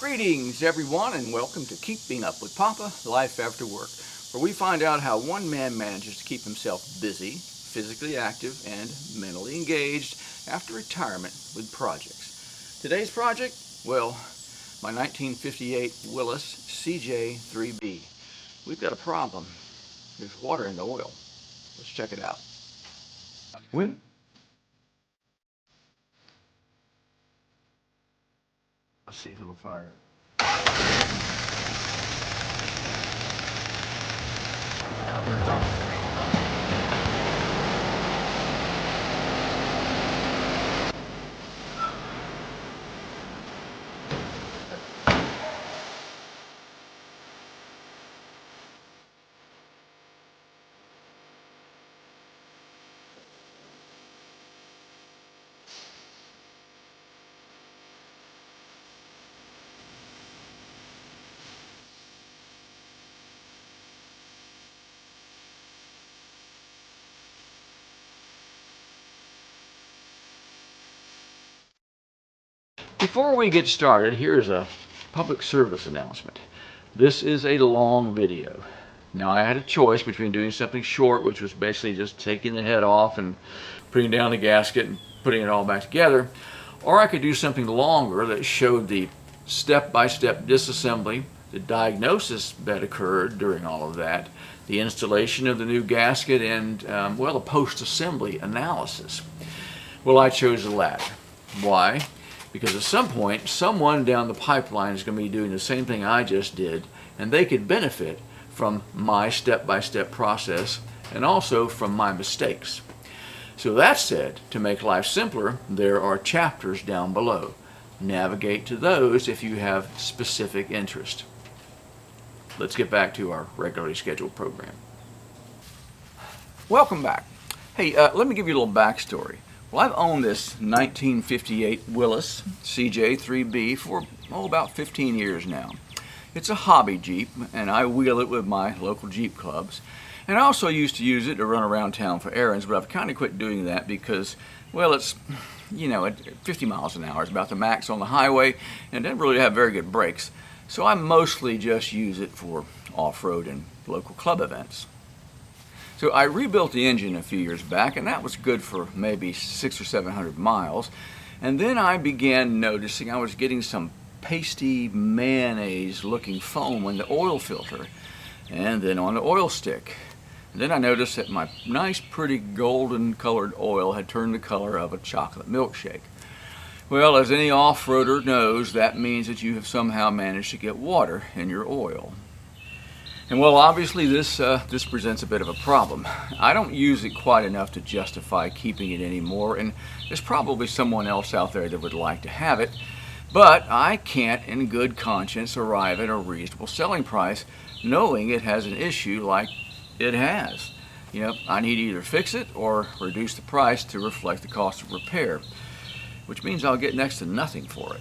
Greetings everyone and welcome to Keeping Up with Papa, Life After Work, where we find out how one man manages to keep himself busy, physically active, and mentally engaged after retirement with projects. Today's project? Well, my 1958 Willys CJ3B. We've got a problem. There's water in the oil. Let's check it out. When? Let's see if it'll fire. Before we get started, here's a public service announcement. This is a long video. Now I had a choice between doing something short, which was basically just taking the head off and putting down the gasket and putting it all back together, or I could do something longer that showed the step-by-step disassembly, the diagnosis that occurred during all of that, the installation of the new gasket, and, well, a post-assembly analysis. Well, I chose the latter. Why? Because at some point, someone down the pipeline is going to be doing the same thing I just did, and they could benefit from my step-by-step process and also from my mistakes. So that said, to make life simpler, there are chapters down below. Navigate to those if you have specific interest. Let's get back to our regularly scheduled program. Welcome back. Hey, let me give you a little backstory. Well, I've owned this 1958 Willys CJ3B for about 15 years now. It's a hobby Jeep, and I wheel it with my local Jeep clubs. And I also used to use it to run around town for errands, but I've kind of quit doing that because, well, it's, at 50 miles an hour is about the max on the highway, and it doesn't really have very good brakes. So I mostly just use it for off-road and local club events. So I rebuilt the engine a few years back, and that was good for maybe 600 or 700 miles. And then I began noticing I was getting some pasty mayonnaise-looking foam in the oil filter, and then on the oil stick. And then I noticed that my nice, pretty golden-colored oil had turned the color of a chocolate milkshake. Well, as any off-roader knows, that means that you have somehow managed to get water in your oil. And well, obviously this presents a bit of a problem. I don't use it quite enough to justify keeping it anymore, and there's probably someone else out there that would like to have it, but I can't in good conscience arrive at a reasonable selling price knowing it has an issue like it has. I need to either fix it or reduce the price to reflect the cost of repair, which means I'll get next to nothing for it.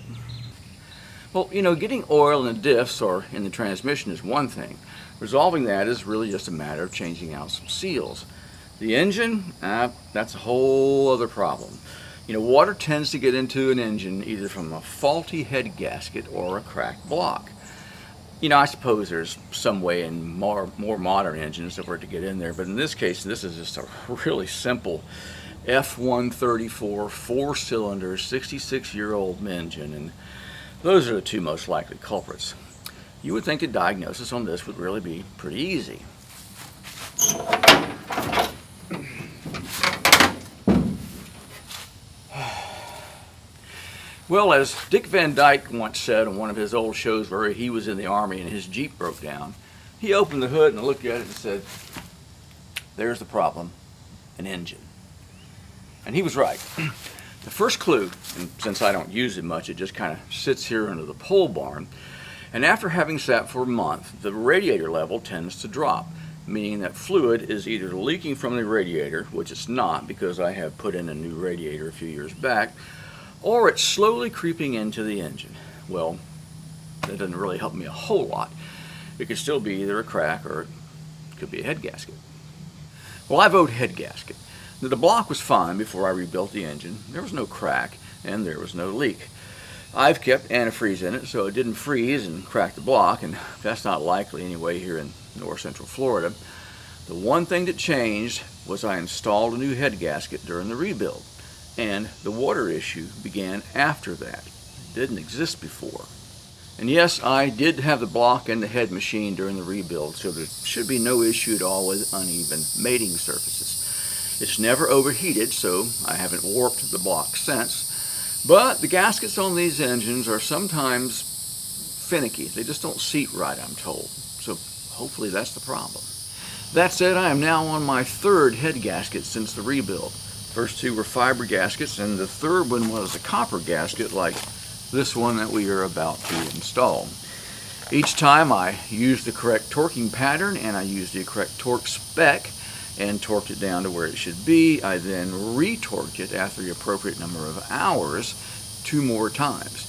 Well, getting oil in the diffs or in the transmission is one thing. Resolving that is really just a matter of changing out some seals. The engine, that's a whole other problem. Water tends to get into an engine either from a faulty head gasket or a cracked block. I suppose there's some way in more modern engines for it to get in there, but in this case, this is just a really simple F134 4-cylinder 66-year-old engine, and those are the two most likely culprits. You would think the diagnosis on this would really be pretty easy. Well, as Dick Van Dyke once said on one of his old shows where he was in the Army and his Jeep broke down, he opened the hood and looked at it and said, "There's the problem, an engine." And he was right. The first clue, and since I don't use it much, it just kind of sits here under the pole barn, and after having sat for a month, the radiator level tends to drop, meaning that fluid is either leaking from the radiator, which it's not because I have put in a new radiator a few years back, or it's slowly creeping into the engine. Well, that doesn't really help me a whole lot. It could still be either a crack or it could be a head gasket. Well, I vote head gasket. The block was fine before I rebuilt the engine. There was no crack and there was no leak. I've kept antifreeze in it so it didn't freeze and crack the block, and that's not likely anyway here in north central Florida. The one thing that changed was I installed a new head gasket during the rebuild, and the water issue began after that. It didn't exist before. And yes, I did have the block and the head machine during the rebuild, so there should be no issue at all with uneven mating surfaces. It's never overheated, so I haven't warped the block since. But the gaskets on these engines are sometimes finicky. They just don't seat right, I'm told. So hopefully that's the problem. That said, I am now on my third head gasket since the rebuild. First two were fiber gaskets, and the third one was a copper gasket like this one that we are about to install. Each time I used the correct torquing pattern and I used the correct torque spec and torqued it down to where it should be. I then re-torqued it after the appropriate number of hours 2 more times.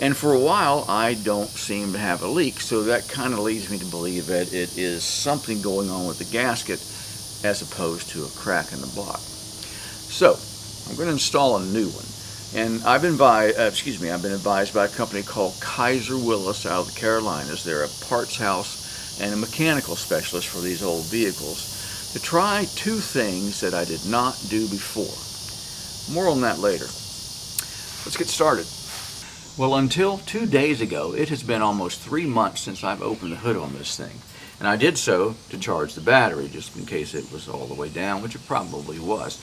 And for a while I don't seem to have a leak, so that kind of leads me to believe that it is something going on with the gasket as opposed to a crack in the block. So I'm going to install a new one. And I've been advised by a company called Kaiser Willis out of the Carolinas. They're a parts house and a mechanical specialist for these old vehicles, to try 2 things that I did not do before. More on that later. Let's get started. Well, until 2 days ago, it has been almost 3 months since I've opened the hood on this thing. And I did so to charge the battery, just in case it was all the way down, which it probably was.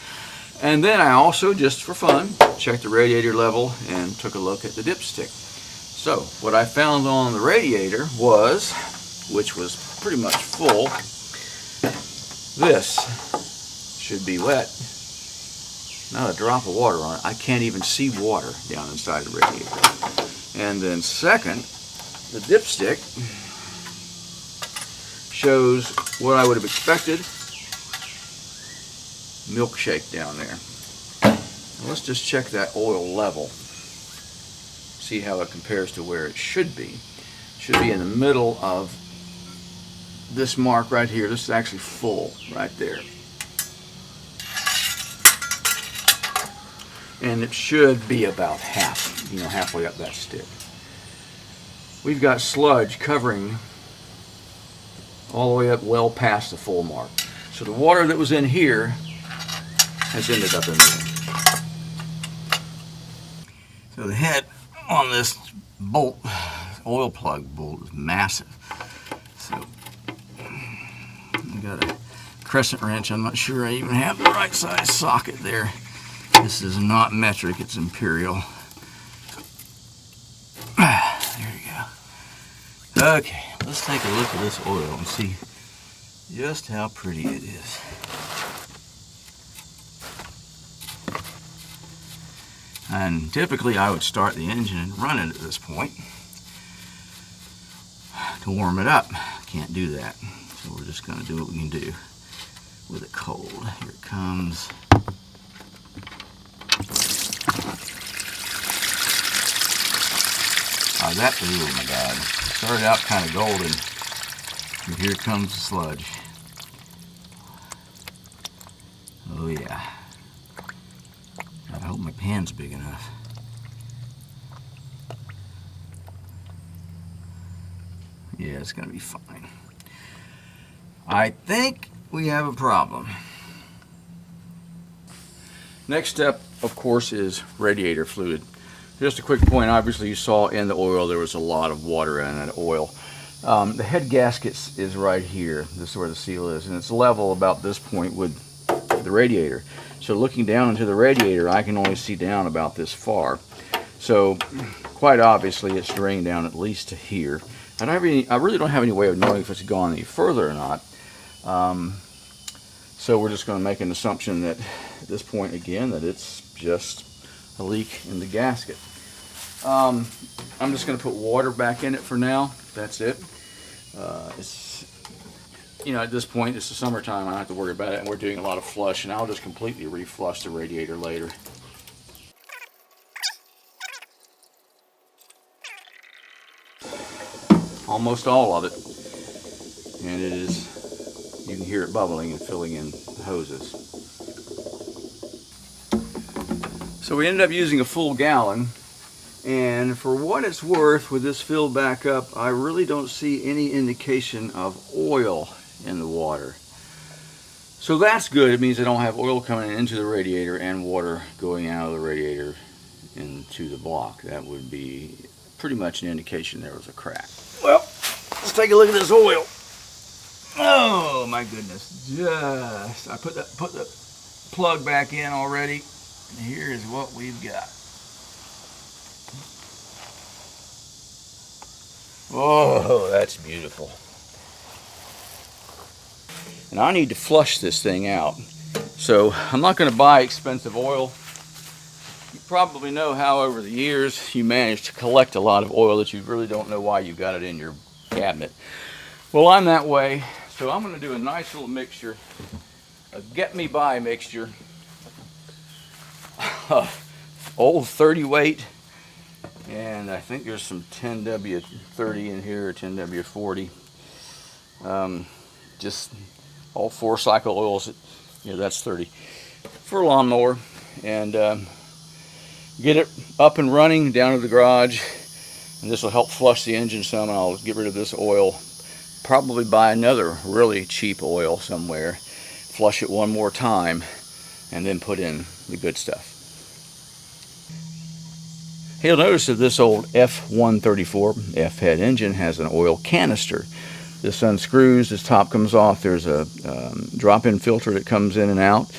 And then I also, just for fun, checked the radiator level and took a look at the dipstick. So what I found on the radiator was, which was pretty much full, this should be wet. Not a drop of water on it. I can't even see water down inside the radiator. And then second, the dipstick shows what I would have expected. Milkshake down there. Now let's just check that oil level. See how it compares to where it should be. It should be in the middle of this mark right here. This is actually full right there. And it should be about halfway up that stick. We've got sludge covering all the way up well past the full mark. So the water that was in here has ended up in there. So the head on this bolt, oil plug bolt, is massive. So I got a crescent wrench. I'm not sure I even have the right size socket there. This is not metric, it's imperial. There you go. Okay, let's take a look at this oil and see just how pretty it is. And typically I would start the engine and run it at this point to warm it up. Can't do that. So we're just going to do what we can do with it cold. Here it comes. Oh my God. It started out kind of golden. And here comes the sludge. Oh yeah. I hope my pan's big enough. Yeah, it's gonna be fine. I think we have a problem. Next step, of course, is radiator fluid. Just a quick point, obviously you saw in the oil there was a lot of water in that oil. The head gasket is right here. This is where the seal is, and it's level about this point with the radiator. So looking down into the radiator, I can only see down about this far. So quite obviously it's draining down at least to here. And I really don't have any way of knowing if it's gone any further or not. So we're just going to make an assumption that at this point again that it's just a leak in the gasket. I'm just going to put water back in it for now. That's it. It's, at this point it's the summertime. I don't have to worry about it, and we're doing a lot of flush, and I'll just completely reflush the radiator later. Almost all of it, and it is, you can hear it bubbling and filling in the hoses. So we ended up using a full gallon, And for what it's worth, with this filled back up, I really don't see any indication of oil in the water. So that's good. It means I don't have oil coming into the radiator and water going out of the radiator into the block. That would be pretty much an indication there was a crack. Well, let's take a look at this oil. Oh my goodness! I put the plug back in already, and here is what we've got. Oh, that's beautiful. And I need to flush this thing out. So I'm not going to buy expensive oil. You probably know how over the years you manage to collect a lot of oil that you really don't know why you got it in your cabinet. Well, I'm that way. So I'm going to do a nice little mixture, a get-me-by mixture of old 30 weight, and I think there's some 10W30 in here, or 10W40. Just all 4 cycle oils, that's 30 for a lawnmower, and get it up and running down to the garage, and this will help flush the engine some, and I'll get rid of this oil. Probably buy another really cheap oil somewhere, flush it one more time, and then put in the good stuff. Hey, you'll notice that this old F134 F-head engine has an oil canister. This unscrews, this top comes off, there's a drop-in filter that comes in and out.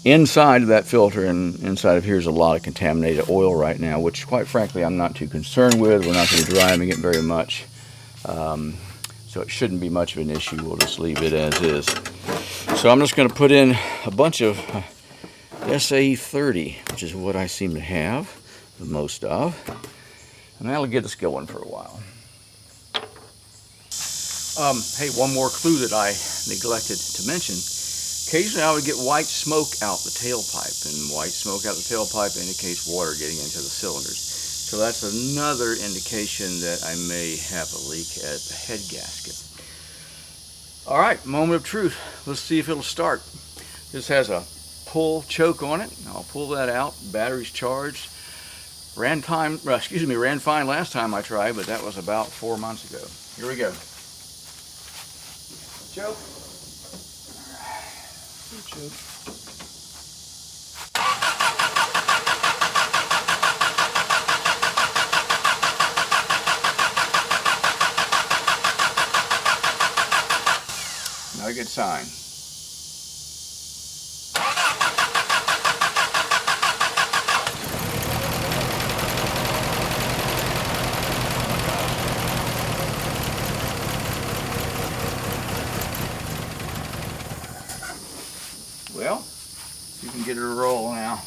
Inside of that filter and inside of here is a lot of contaminated oil right now, which quite frankly I'm not too concerned with. We're not going to be driving it very much. So it shouldn't be much of an issue. We'll just leave it as is. So I'm just going to put in a bunch of SA30, which is what I seem to have the most of. And that'll get us going for a while. Hey, one more clue that I neglected to mention. Occasionally I would get white smoke out the tailpipe, and white smoke out the tailpipe indicates water getting into the cylinders. So that's another indication that I may have a leak at the head gasket. All right, moment of truth. Let's see if it'll start. This has a pull choke on it. I'll pull that out. Battery's charged. Ran fine last time I tried, but that was about 4 months ago. Here we go. Choke. Choke. Not a good sign. Well, you can get it a roll now.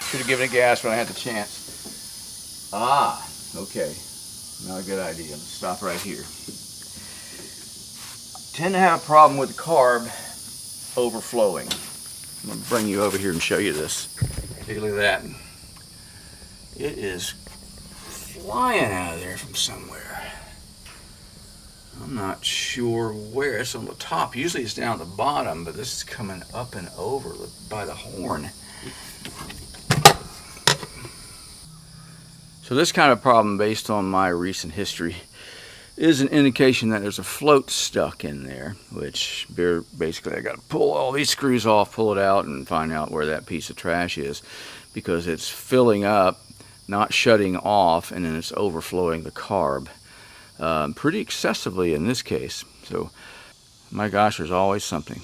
Should have given it gas when I had the chance. Ah, okay. Not a good idea. Let's stop right here. I tend to have a problem with the carb overflowing. I'm going to bring you over here and show you this. Take a look at that. It is flying out of there from somewhere. I'm not sure where. It's on the top. Usually it's down at the bottom, but this is coming up and over by the horn. So this kind of problem, based on my recent history, is an indication that there's a float stuck in there, which basically I got to pull all these screws off, pull it out, and find out where that piece of trash is, because it's filling up, not shutting off, and then it's overflowing the carb pretty excessively in this case. So my gosh, there's always something.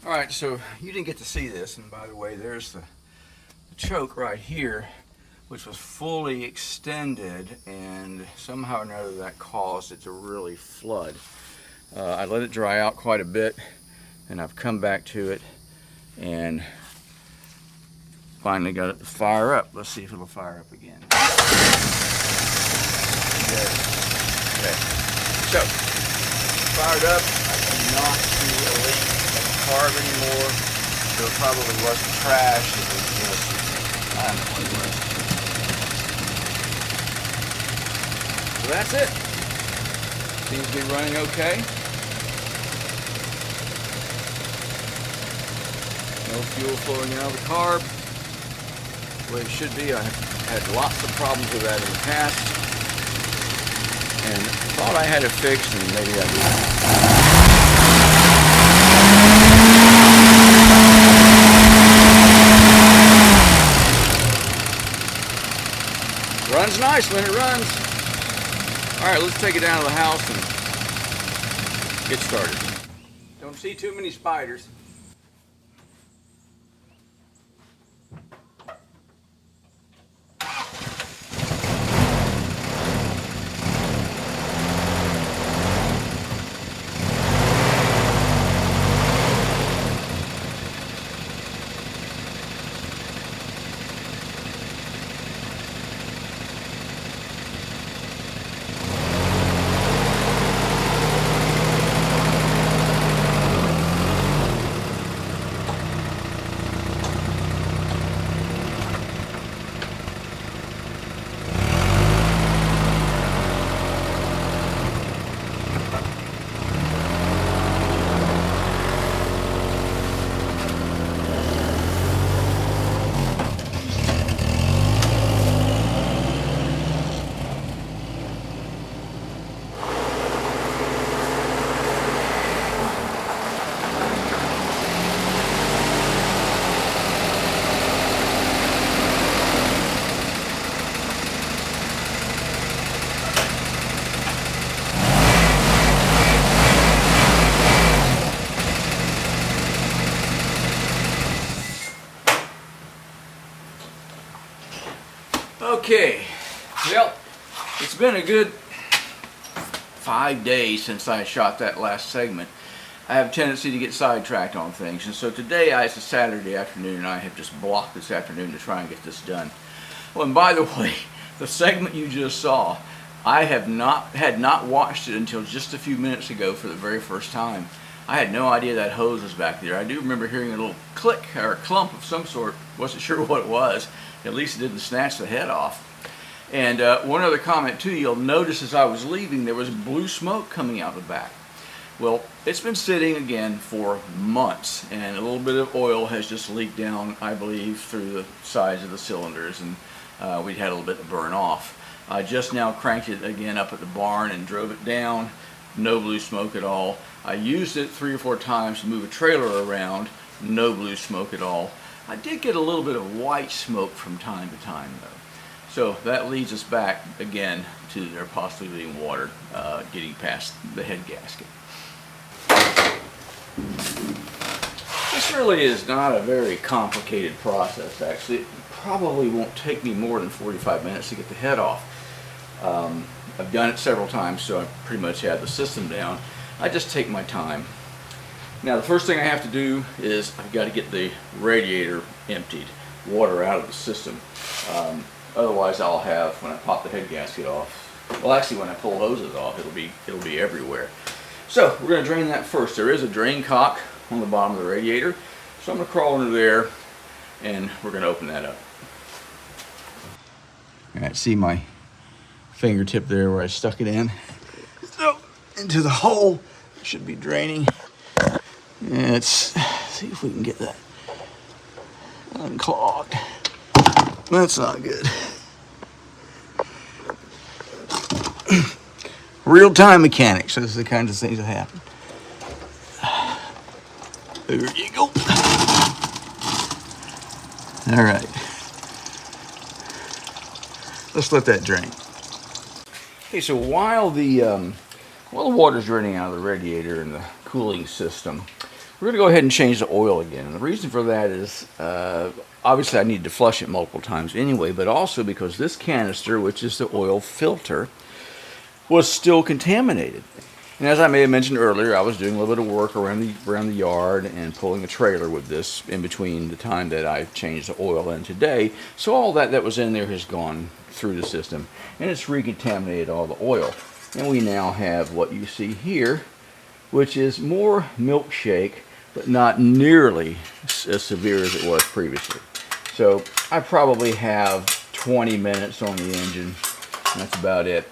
All right, so you didn't get to see this, and by the way, there's the choke right here, which was fully extended, and somehow or another that caused it to really flood. I let it dry out quite a bit, and I've come back to it and finally got it to fire up. Let's see if it'll fire up again. Okay. So, fired up. I cannot see a leak in the carb anymore, so it probably wasn't trash. It was just, I don't know what it was. So that's it. Seems to be running okay. No fuel flowing out of the carb. The way it should be. I've had lots of problems with that in the past. And thought I had it fixed, and maybe I did. Runs nice when it runs. Alright, let's take it down to the house and get started. Don't see too many spiders. Okay, well, it's been a good 5 days since I shot that last segment. I have a tendency to get sidetracked on things, and so today it's a Saturday afternoon, and I have just blocked this afternoon to try and get this done. Well, and by the way, the segment you just saw, I had not watched it until just a few minutes ago for the very first time. I had no idea that hose was back there. I do remember hearing a little click or a clump of some sort. Wasn't sure what it was. At least it didn't snatch the head off. And one other comment too, you'll notice as I was leaving there was blue smoke coming out the back. Well, it's been sitting again for months, and a little bit of oil has just leaked down, I believe, through the sides of the cylinders, and we'd had a little bit to burn off. I just now cranked it again up at the barn and drove it down. No blue smoke at all. I used it 3 or 4 times to move a trailer around. No blue smoke at all. I did get a little bit of white smoke from time to time though. So that leads us back again to there possibly being water getting past the head gasket. This really is not a very complicated process actually. It probably won't take me more than 45 minutes to get the head off. I've done it several times, so I pretty much had the system down. I just take my time. Now the first thing I have to do is I've got to get the radiator emptied, water out of the system. Otherwise I'll have, when I pop the head gasket off, well actually when I pull hoses off, it'll be everywhere. So we're going to drain that first. There is a drain cock on the bottom of the radiator, so I'm going to crawl under there and we're going to open that up. Alright, see my fingertip there where I stuck it in? So into the hole, it should be draining. Let's see if we can get that unclogged. That's not good. Real-time mechanics. Those are the kinds of things that happen. There you go. All right. Let's let that drain. Okay, so while the water's running out of the radiator and the cooling system, we're going to go ahead and change the oil again. And the reason for that is, obviously I need to flush it multiple times anyway, but also because this canister, which is the oil filter, was still contaminated. And as I may have mentioned earlier, I was doing a little bit of work around the yard and pulling a trailer with this in between the time that I changed the oil in today. So all that was in there has gone through the system, and it's recontaminated all the oil. And we now have what you see here, which is more milkshake, but not nearly as severe as it was previously. So I probably have 20 minutes on the engine. That's about it.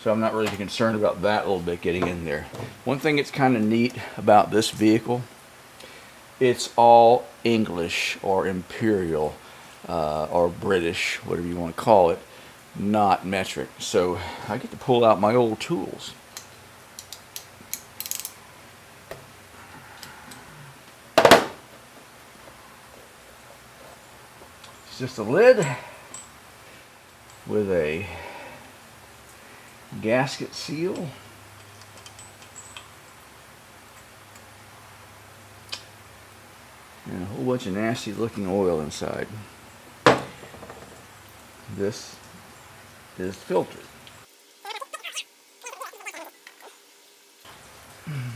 So I'm not really concerned about that little bit getting in there. One thing that's kind of neat about this vehicle, it's all English or Imperial or British, whatever you want to call it, not metric. So I get to pull out my old tools. It's just a lid with a gasket seal. And a whole bunch of nasty looking oil inside. This is filtered.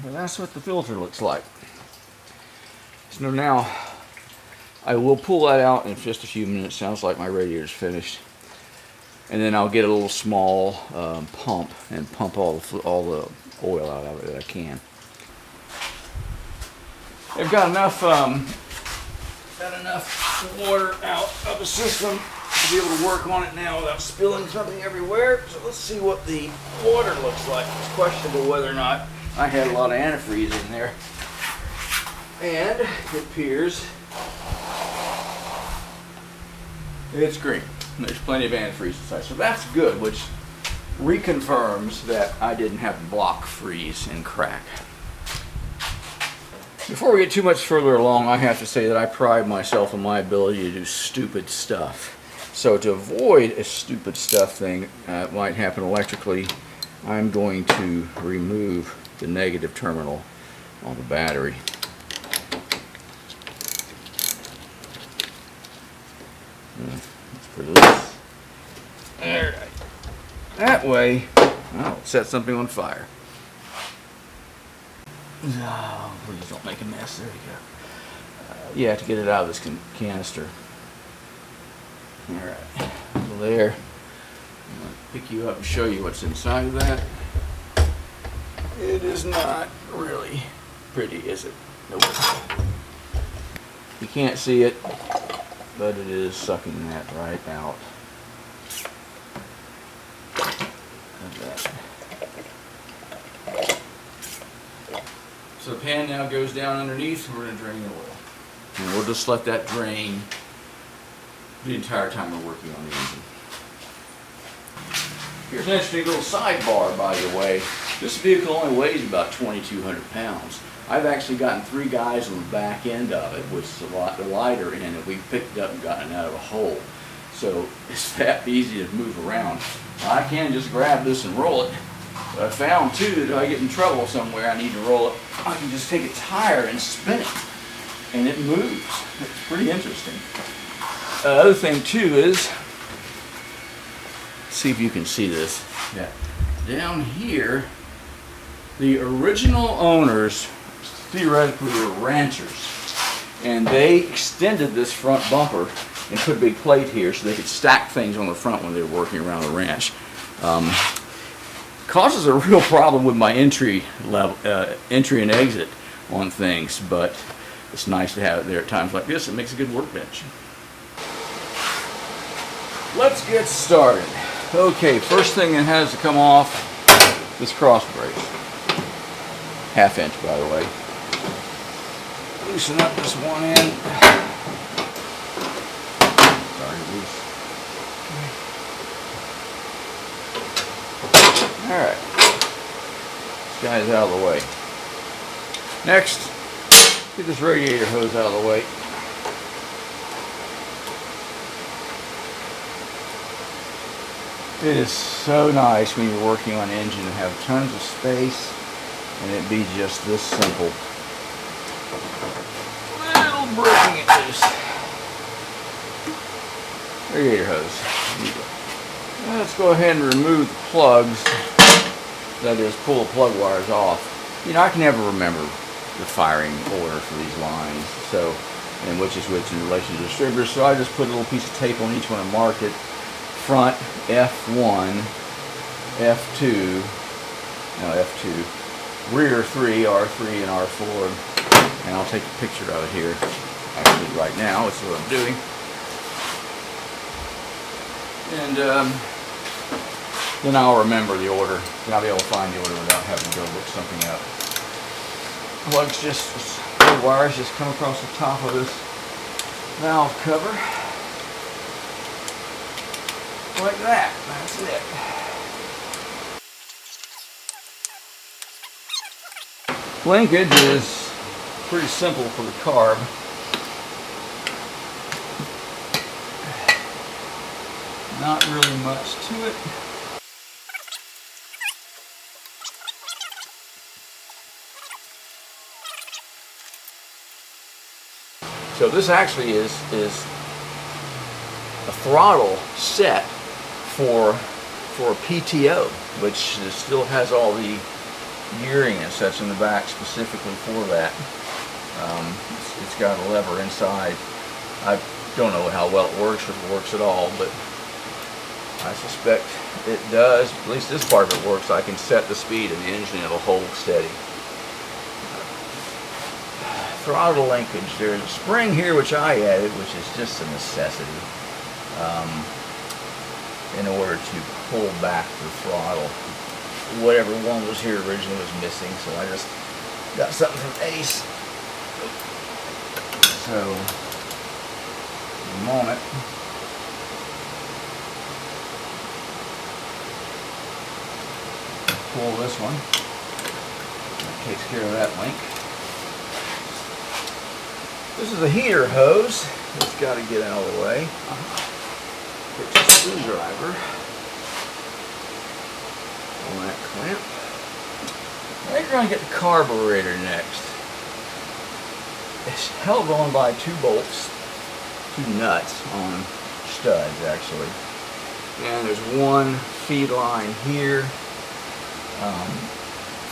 Well, that's what the filter looks like. So now I will pull that out in just a few minutes. Sounds like my radiator's finished. And then I'll get a little small pump and pump all the oil out of it that I can. I've got enough water out of the system to be able to work on it now without spilling something everywhere. So let's see what the water looks like. It's questionable whether or not I had a lot of antifreeze in there. And it appears it's green. There's plenty of antifreeze inside, so that's good, which reconfirms that I didn't have block freeze and crack. Before we get too much further along, I have to say that I pride myself on my ability to do stupid stuff. So to avoid a stupid stuff thing that might happen electrically, I'm going to remove the negative terminal on the battery. For this. Alright. That way, I'll set something on fire. No, please don't make a mess. There you go. You have to get it out of this canister. Alright. So there. I'm going to pick you up and show you what's inside of that. It is not really pretty, is it? Nope. You can't see it, but it is sucking that right out. Like that. So the pan now goes down underneath, and we're going to drain the oil. And we'll just let that drain the entire time we're working on the engine. Here's an interesting little sidebar, by the way. This vehicle only weighs about 2,200 pounds. I've actually gotten 3 guys on the back end of it, which is a lot lighter end, and we picked it up and gotten it out of a hole. So it's that easy to move around. I can just grab this and roll it. But I found too that if I get in trouble somewhere, I need to roll it, I can just take a tire and spin it, and it moves. It's pretty interesting. The other thing too is, see if you can see this. Yeah. Down here, the original owners theoretically were ranchers, and they extended this front bumper and put a big plate here so they could stack things on the front when they were working around the ranch. Causes a real problem with my entry and exit on things, but it's nice to have it there at times like this. It makes a good workbench. Let's get started. Okay, first thing that has to come off, this cross brace. 1/2 inch, by the way. Loosen up this one end. Sorry, loose. Alright. This guy's out of the way. Next, get this radiator hose out of the way. It is so nice when you're working on an engine to have tons of space and it be just this simple. Little breaking it loose. Radiator hose. Let's go ahead and remove the plugs. That is, pull the plug wires off. You know, I can never remember the firing order for these lines, so, and which is which in relation to the distributors, so I just put a little piece of tape on each one and mark it. Front F1, F2, no F2, rear 3, R3 and R4, and I'll take a picture of it here. Actually right now, that's what I'm doing. And then I'll remember the order, and I'll be able to find the order without having to go look something up. Plugs just, the wires just come across the top of this valve cover. Like that. That's it. Linkage is pretty simple for the carb. Not really much to it. So this actually is a throttle set for a PTO, which still has all the gearing and such in the back specifically for that. It's got a lever inside. I don't know how well it works, or if it works at all, but I suspect it does. At least this part of it works. I can set the speed of the engine, it'll hold steady. Throttle linkage. There's a spring here which I added, which is just a necessity in order to pull back the throttle. Whatever one was here originally was missing, so I just got something from Ace. So, in a moment, pull this one. That takes care of that link. This is a heater hose. It's got to get out of the way. Takes a screwdriver on that clamp. I think we're going to get the carburetor next. It's held on by two bolts, two nuts on studs actually. And there's one feed line here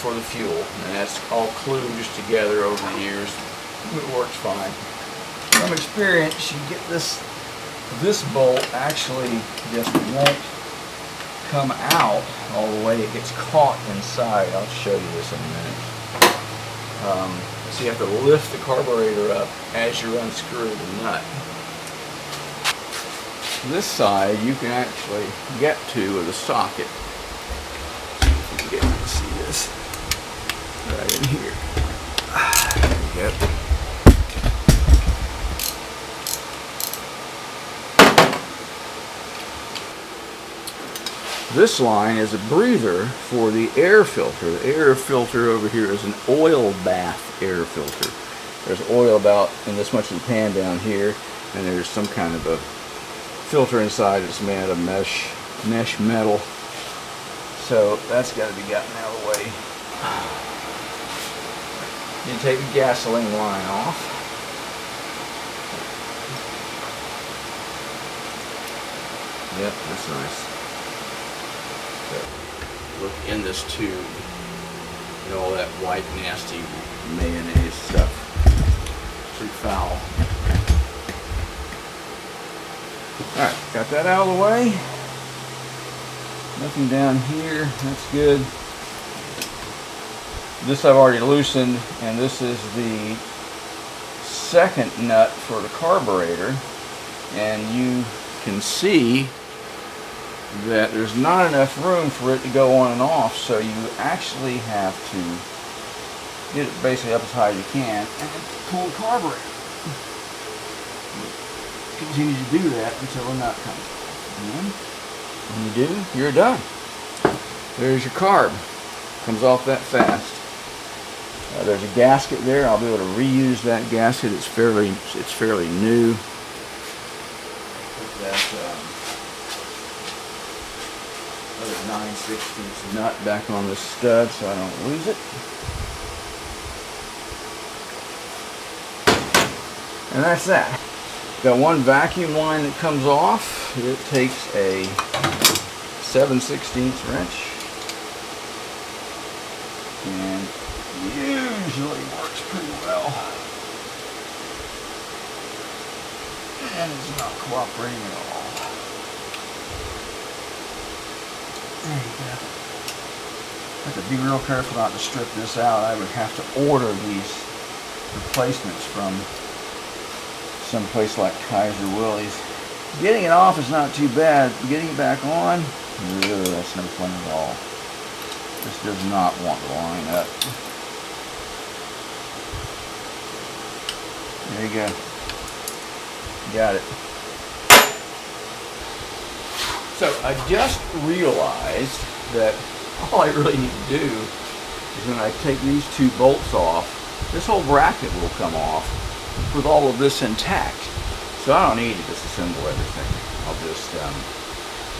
for the fuel. And that's all kludged together over the years. It works fine. From experience, you get this bolt actually just won't come out all the way. It gets caught inside. I'll show you this in a minute. So you have to lift the carburetor up as you unscrew the nut. This side you can actually get to with a socket. See if you can get to see this right in here. There you go. This line is a breather for the air filter. The air filter over here is an oil bath air filter. There's oil about in this much of the pan down here, and there's some kind of a filter inside that's made out of mesh metal. So that's got to be gotten out of the way. You take the gasoline line off. Yep, that's nice. Look in this tube, and all that white nasty mayonnaise stuff. Pretty foul. Alright, got that out of the way. Nothing down here, that's good. This I've already loosened, and this is the second nut for the carburetor, and you can see that there's not enough room for it to go on and off, so you actually have to get it basically up as high as you can and pull the carburetor. Continue to do that until the nut comes off. And when you do, you're done. There's your carb. Comes off that fast. There's a gasket there. I'll be able to reuse that gasket. It's fairly new. Put that other 9/16 nut back on the stud so I don't lose it. And that's that. Got one vacuum line that comes off. It takes a 7/16 wrench and usually works pretty well. And it's not cooperating at all. There you go. I have to be real careful not to strip this out. I would have to order these replacements from some place like Willys. Getting it off is not too bad. Getting it back on, Ooh, that's no fun at all. This does not want to line up. There you go. Got it. So I just realized that all I really need to do is when I take these two bolts off, this whole bracket will come off with all of this intact. So I don't need to disassemble everything. I'll just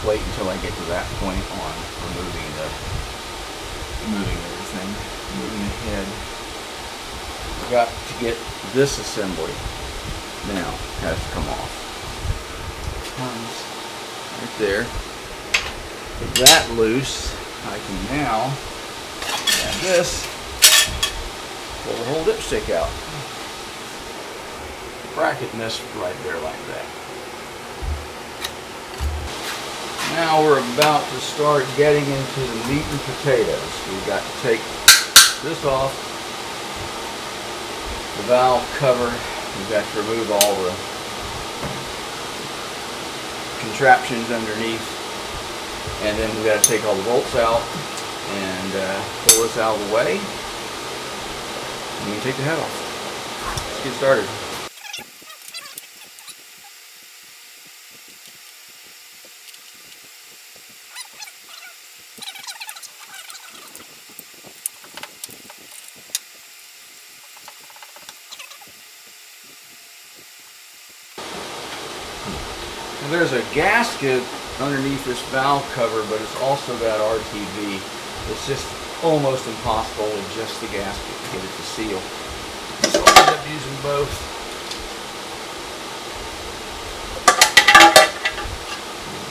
wait until I get to that point on moving everything, moving the head. I've got to get this assembly now has to come off. Comes right there. Get that loose. I can now grab this, pull the whole dipstick out. Bracket missed right there like that. Now we're about to start getting into the meat and potatoes. We've got to take this off, the valve cover. We've got to remove all the contraptions underneath, and then we've got to take all the bolts out and pull this out of the way, and we can take the head off. Let's get started. There's a gasket underneath this valve cover, but it's also got RTV. It's just almost impossible with just the gasket to get it to seal. So I'll end up using both.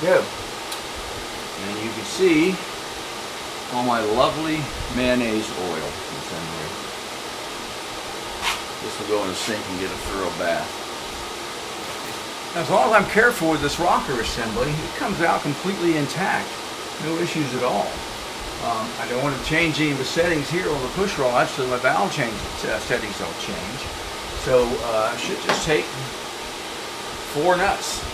There we go. And you can see all my lovely mayonnaise oil that's in here. This will go in the sink and get a thorough bath. As long as I'm careful with this rocker assembly, it comes out completely intact. No issues at all. I don't want to change any of the settings here on the push rod, so my valve settings don't change. So I should just take 4 nuts.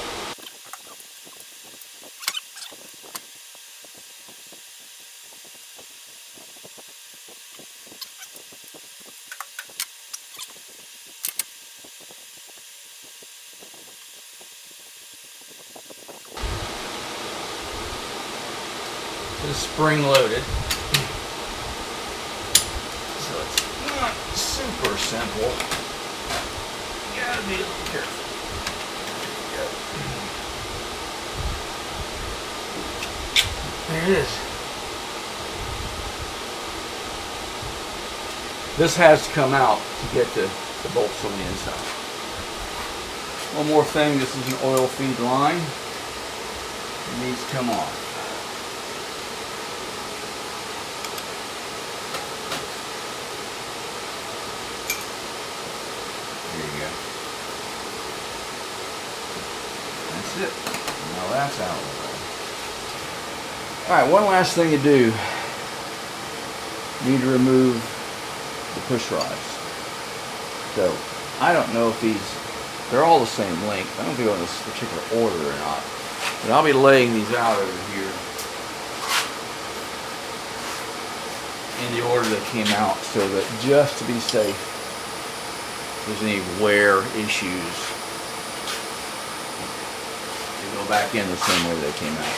It's spring loaded, so it's not super simple. You gotta be a little careful. There it is. This has to come out to get the bolts on the inside. One more thing, this is an oil feed line. It needs to come off. That's it. Now that's out of the way. Alright, one last thing to do. Need to remove the push rods. So, I don't know if they're all the same length. I don't know if they go in this particular order or not. But I'll be laying these out over here in the order that came out, so that just to be safe, if there's any wear issues, they go back in the same way they came out.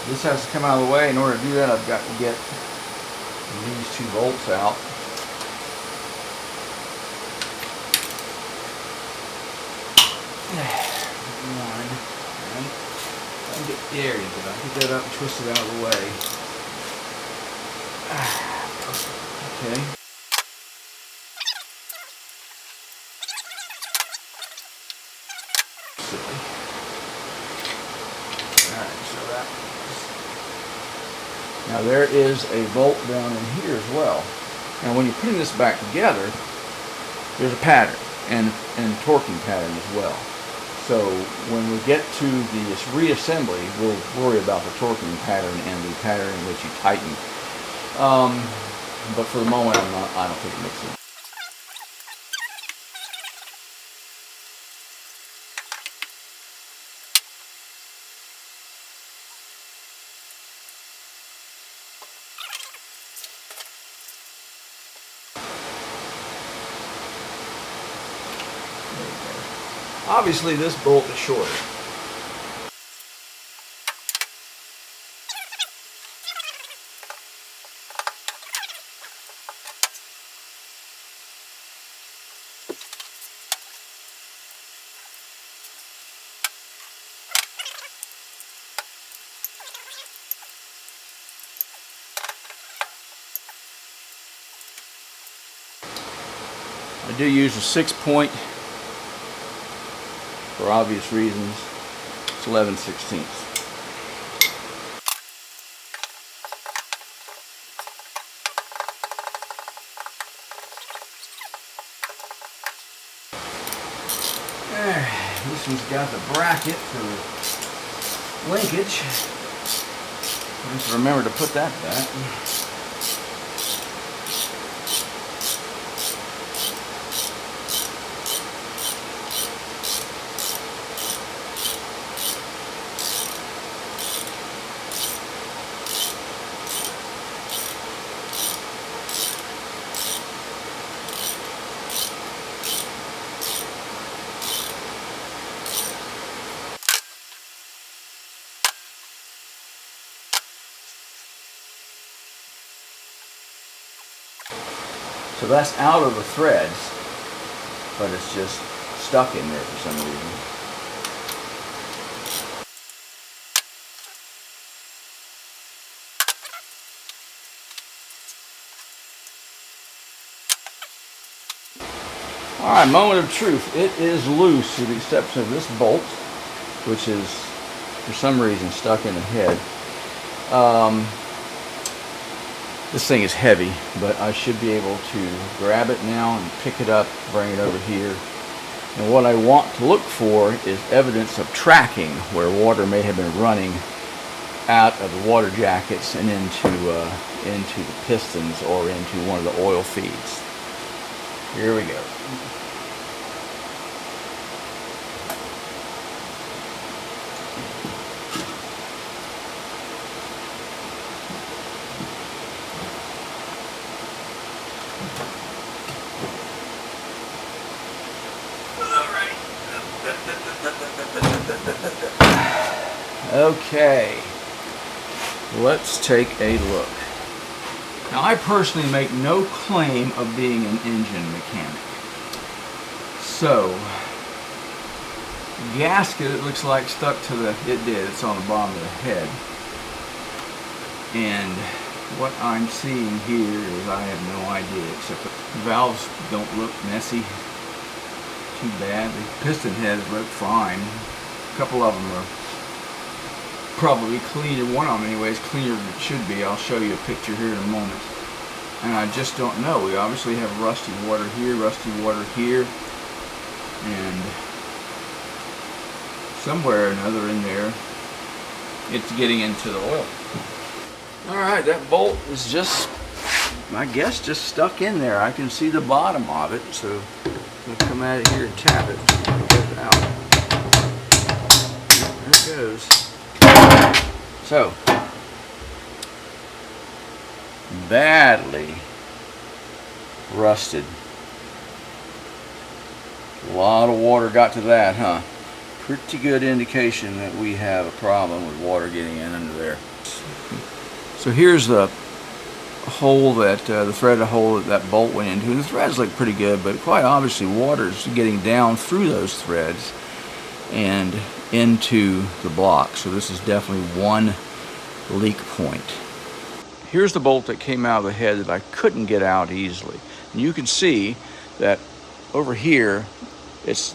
This has to come out of the way. In order to do that, I've got to get these 2 bolts out. One. There you go. Get that up and twist it out of the way. Okay. Now there is a bolt down in here as well. Now when you're putting this back together, there's a pattern and torquing pattern as well. So when we get to this reassembly, we'll worry about the torquing pattern and the pattern in which you tighten. But for the moment, I don't think it makes sense. Obviously this bolt is shorter. I do use a 6-point for obvious reasons. It's 11/16. This one's got the bracket for linkage. Just remember to put that back. So that's out of the threads, but it's just stuck in there for some reason. Alright, moment of truth. It is loose with the exception of this bolt, which is for some reason stuck in the head. This thing is heavy, but I should be able to grab it now and pick it up, bring it over here. And what I want to look for is evidence of tracking where water may have been running out of the water jackets and into the pistons or into one of the oil feeds. Here we go. Okay, let's take a look. Now, I personally make no claim of being an engine mechanic. So, gasket, it looks like stuck to the, it's on the bottom of the head. And what I'm seeing here is I have no idea, except the valves don't look messy too bad. The piston heads look fine. A couple of them are probably cleaner. One of them anyway is cleaner than it should be. I'll show you a picture here in a moment. And I just don't know. We obviously have rusty water here, and somewhere or another in there it's getting into the oil. Alright, that bolt is just, I guess, just stuck in there. I can see the bottom of it, so I'll come at it here and tap it. Get it out. There it goes. So, badly rusted. A lot of water got to that, huh? Pretty good indication that we have a problem with water getting in under there. So here's the hole that, the threaded hole that bolt went into. The threads look pretty good, but quite obviously water's getting down through those threads and into the block. So this is definitely one leak point. Here's the bolt that came out of the head that I couldn't get out easily. And you can see that over here, it's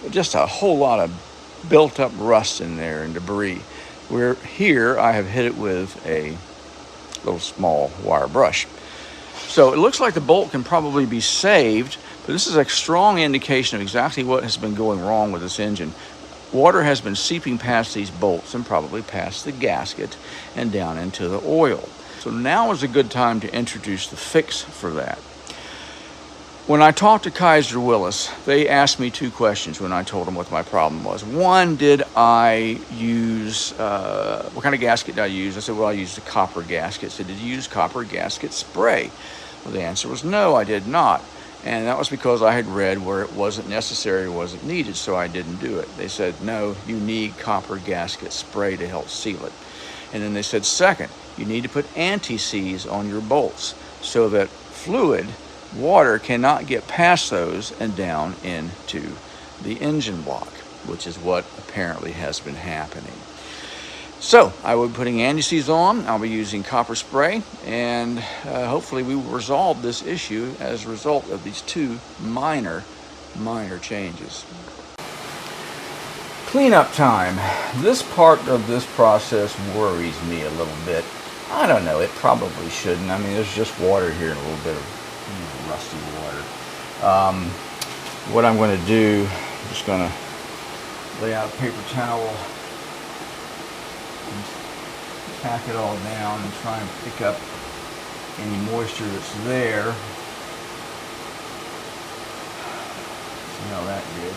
just a whole lot of built up rust in there and debris. Where here, I have hit it with a little small wire brush. So it looks like the bolt can probably be saved, but this is a strong indication of exactly what has been going wrong with this engine. Water has been seeping past these bolts and probably past the gasket and down into the oil. So now is a good time to introduce the fix for that. When I talked to Kaiser Willis, they asked me two questions when I told them what my problem was. One, did I use, what kind of gasket did I use? I said, well, I used a copper gasket. I said, did you use copper gasket spray? Well, the answer was no, I did not. And that was because I had read where it wasn't necessary, wasn't needed, so I didn't do it. They said, no, you need copper gasket spray to help seal it. And then they said, second, you need to put anti-seize on your bolts so that fluid, water cannot get past those and down into the engine block, which is what apparently has been happening. So I will be putting anti-seize on, I'll be using copper spray, and hopefully we will resolve this issue as a result of these two minor changes. Cleanup time. This part of this process worries me a little bit. I don't know, it probably shouldn't. I mean, there's just water here and a little bit of rusty water. What I'm going to do, I'm just going to lay out a paper towel and pack it all down and try and pick up any moisture that's there. See how that did?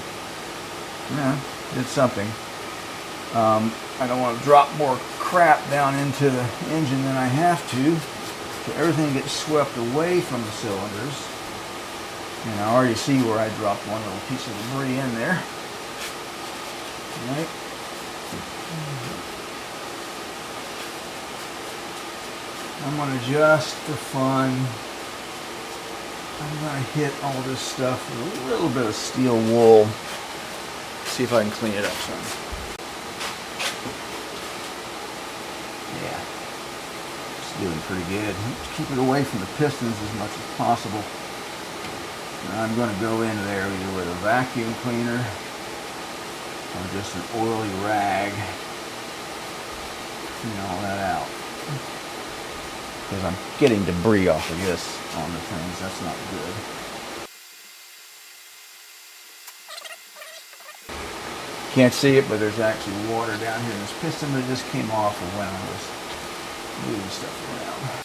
Yeah, did something. I don't want to drop more crap down into the engine than I have to, so everything gets swept away from the cylinders. And I already see where I dropped one little piece of debris in there. Right. I'm going to just for fun, I'm going to hit all this stuff with a little bit of steel wool. See if I can clean it up some. Yeah, it's doing pretty good. Keep it away from the pistons as much as possible. And I'm going to go in there either with a vacuum cleaner or just an oily rag. Clean all that out. Because I'm getting debris off of this on the things. That's not good. Can't see it, but there's actually water down here in this piston that just came off of when I was moving stuff around.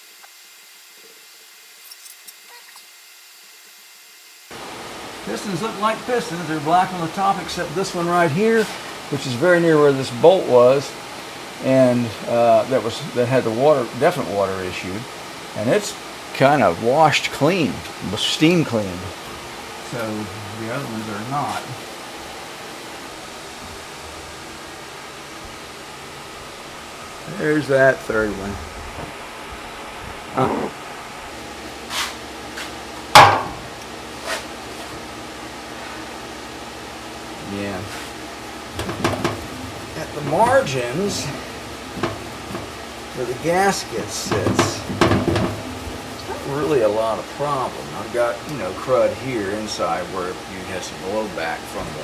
Pistons look like pistons. They're black on the top except this one right here, which is very near where this bolt was. And that had the water, definite water issue, and it's kind of washed clean, steam cleaned. So the other ones are not. There's that third one. Yeah. At the margins where the gasket sits, it's not really a lot of problem. I've got, crud here inside where you had some blowback from the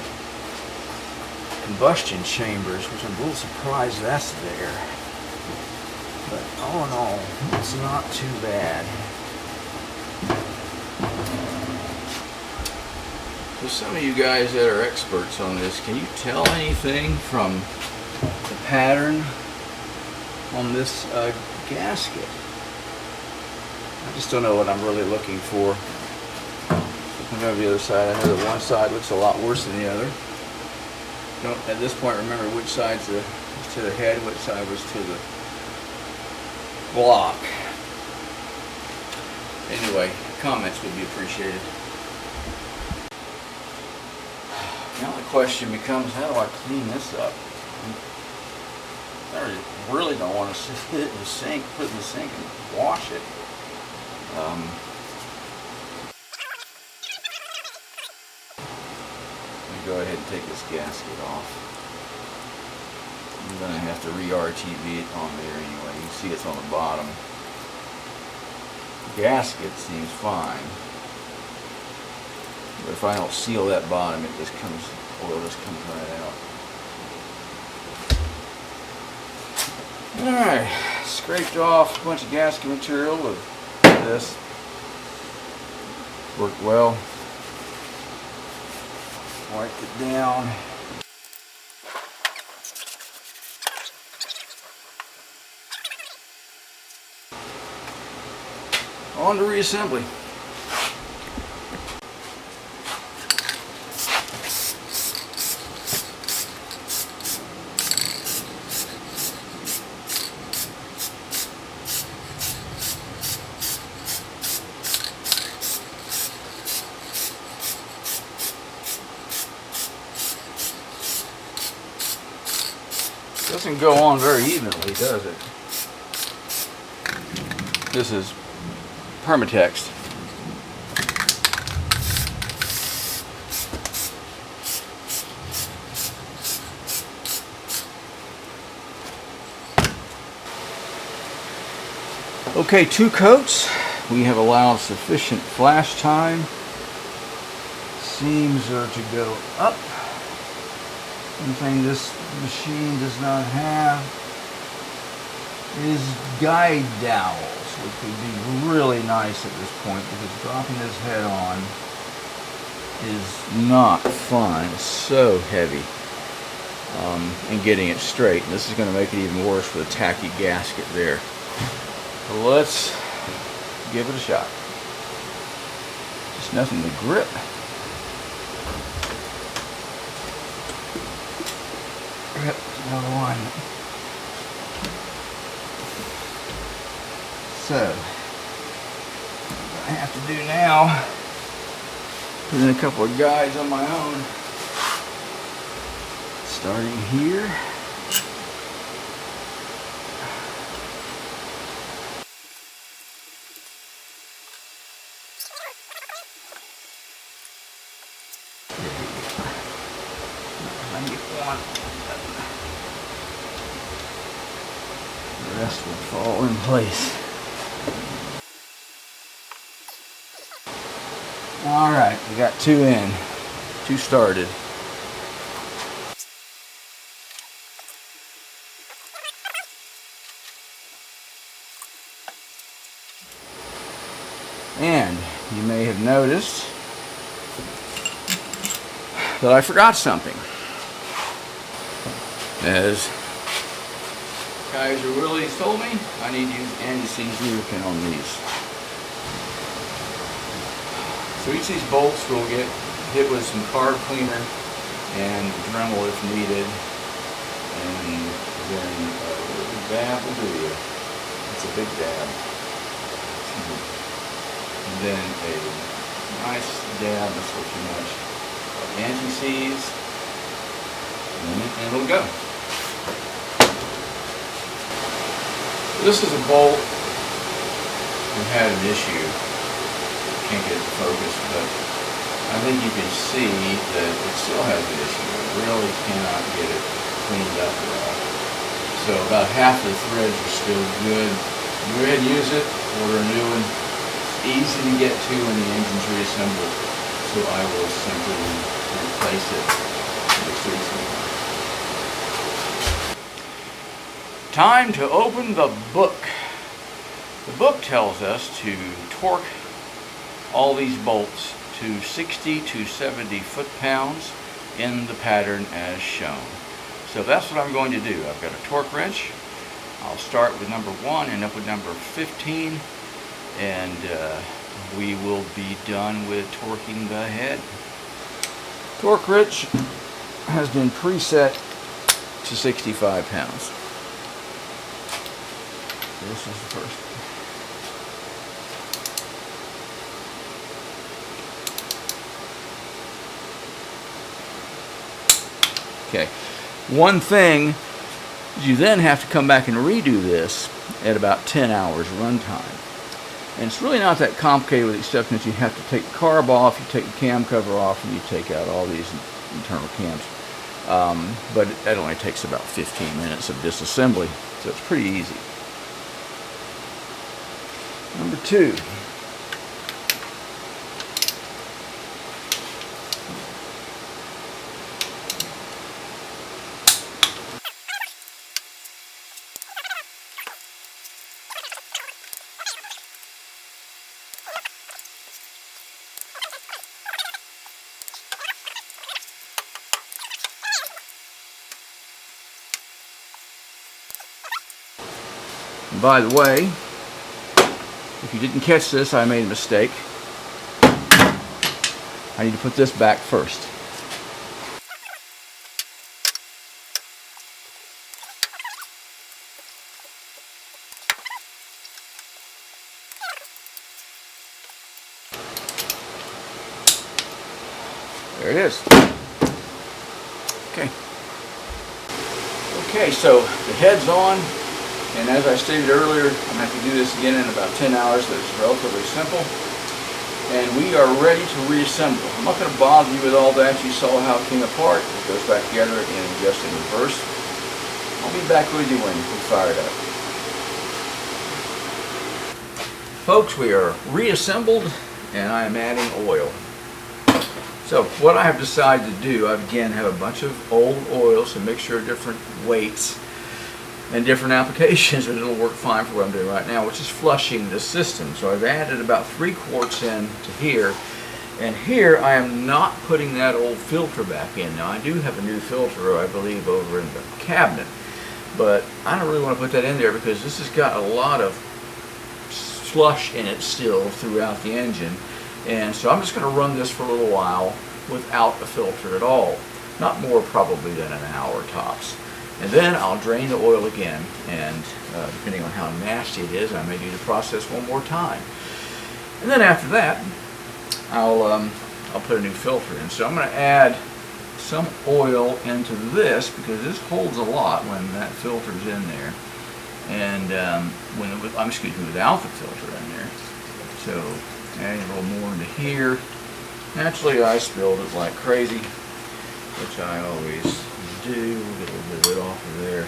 combustion chambers, which I'm a little surprised that's there. But all in all, it's not too bad. For some of you guys that are experts on this, can you tell anything from the pattern on this gasket? I just don't know what I'm really looking for. Looking over the other side, I know that one side looks a lot worse than the other. Don't at this point remember which side's to the head, which side was to the block. Anyway, comments would be appreciated. Now the question becomes, how do I clean this up? I really don't want to sit it in the sink, put it in the sink and wash it. Let me go ahead and take this gasket off. I'm going to have to re-RTV it on there anyway. You can see it's on the bottom. The gasket seems fine. But if I don't seal that bottom, it just comes, oil just comes right out. Alright, scraped off a bunch of gasket material with this. Worked well. Wiped it down. On to reassembly. Doesn't go on very evenly, does it? This is Permatex. Okay, 2 coats. We have allowed sufficient flash time. Seams are to go up. One thing this machine does not have is guide dowels, which would be really nice at this point because dropping this head on is not fun. It's so heavy. And getting it straight. And this is going to make it even worse with a tacky gasket there. So let's give it a shot. Just nothing to grip. Grip, another one. So, what I have to do now, put in a couple of guides on my own. Starting here. I get one. The rest will fall in place. Alright, we got 2 in. 2 started. And you may have noticed that I forgot something. As guys who really told me, I need to use anti-seize lubricant on these. So each of these bolts will get hit with some carb cleaner and Dremel if needed. And then a dab will do you. It's a big dab. And then a nice dab, that's not too much, of anti-seize, and it'll go. This is a bolt that had an issue. Can't get it to focus, but I think you can see that it still has an issue. It really cannot get it cleaned up at all. So about half the threads are still good. Go ahead and use it, order a new one. Easy to get to when the engine's reassembled, so I will simply replace it next week. Time to open the book. The book tells us to torque all these bolts to 60 to 70 foot-pounds in the pattern as shown. So that's what I'm going to do. I've got a torque wrench. I'll start with number 1 and up with number 15. And we will be done with torquing the head. Torque wrench has been preset to 65 pounds. This is the first. Okay. One thing, you then have to come back and redo this at about 10 hours runtime. And it's really not that complicated with the exception that you have to take the carb off, you take the cam cover off, and you take out all these internal cams. But that only takes about 15 minutes of disassembly, so it's pretty easy. Number 2. By the way, if you didn't catch this, I made a mistake. I need to put this back first. There it is. Okay. Okay, so the head's on, and as I stated earlier, I'm going to have to do this again in about 10 hours, so it's relatively simple. And we are ready to reassemble. I'm not going to bother you with all that. You saw how it came apart. It goes back together and just in reverse. I'll be back with you when we fire it up. Folks, we are reassembled, and I am adding oil. So what I have decided to do, I again have a bunch of old oils, a mixture of different weights and different applications, and it'll work fine for what I'm doing right now, which is flushing the system. So I've added about 3 quarts in to here, and here I am not putting that old filter back in. Now I do have a new filter, I believe, over in the cabinet, but I don't really want to put that in there because this has got a lot of slush in it still throughout the engine, and so I'm just going to run this for a little while without a filter at all. Not more probably than an hour tops. And then I'll drain the oil again, and depending on how nasty it is, I may do the process one more time. And then after that, I'll put a new filter in. So I'm going to add some oil into this because this holds a lot when that filter's in there, and without the filter in there. So adding a little more into here. Naturally, I spilled it like crazy, which I always do. We'll get a little bit of it off of there.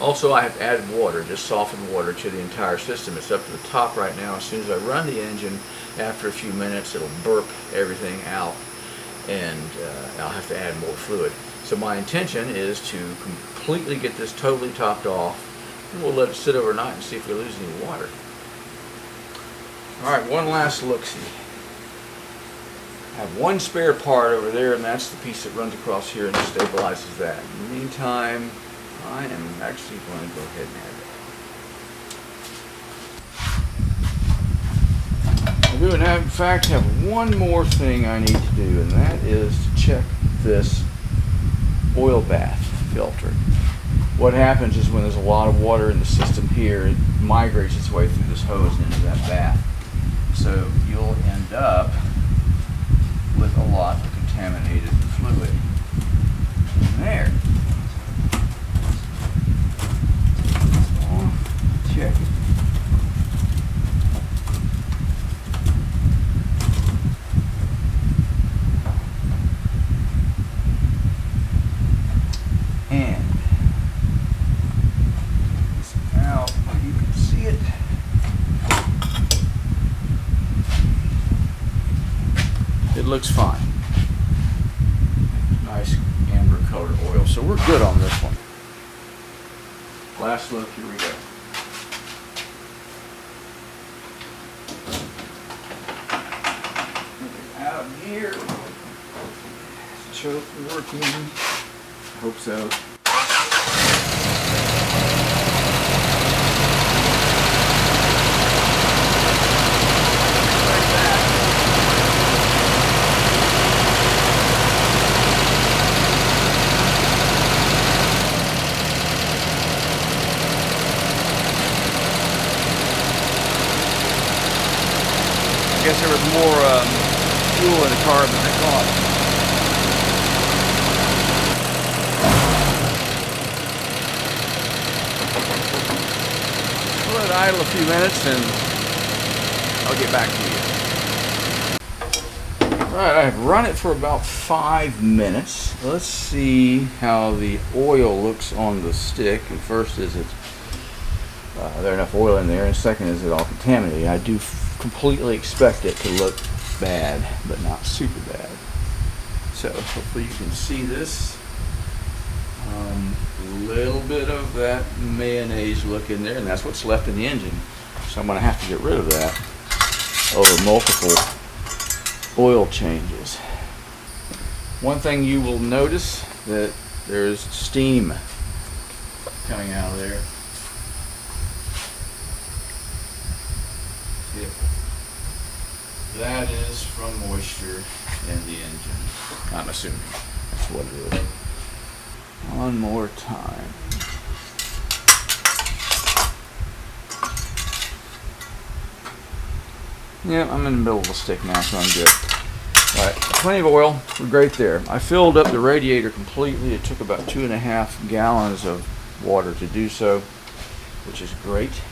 Also, I have added water, just softened water to the entire system. It's up to the top right now. As soon as I run the engine, after a few minutes, it'll burp everything out, and I'll have to add more fluid. So my intention is to completely get this totally topped off, and we'll let it sit overnight and see if we lose any water. All right, one last look-see. I have one spare part over there, and that's the piece that runs across here and stabilizes that. In the meantime, I am actually going to go ahead and add it. I do, in fact, have one more thing I need to do, and that is to check this oil bath filter. What happens is when there's a lot of water in the system here, it migrates its way through this hose and into that bath. So you'll end up with a lot of contaminated fluid in there. So, check it. And this out where you can see it. It looks fine. Nice amber colored oil. So we're good on this one. Last look, here we go. Out of here. Choke working. I hope so. I guess there was more fuel in the car than I thought. We'll let it idle a few minutes and I'll get back to you. Alright, I've run it for about 5 minutes. Let's see how the oil looks on the stick. And first, is it there's enough oil in there, and second, is it all contaminated? I do completely expect it to look bad, but not super bad. So hopefully you can see this. A little bit of that mayonnaise look in there, and that's what's left in the engine. So I'm going to have to get rid of that over multiple oil changes. One thing you will notice that there's steam coming out of there. That is from moisture in the engine. I'm assuming that's what it is. One more time. Yeah, I'm in the middle of the stick now, so I'm good. All right, plenty of oil. We're great there. I filled up the radiator completely. It took about 2.5 gallons of water to do so, which is great.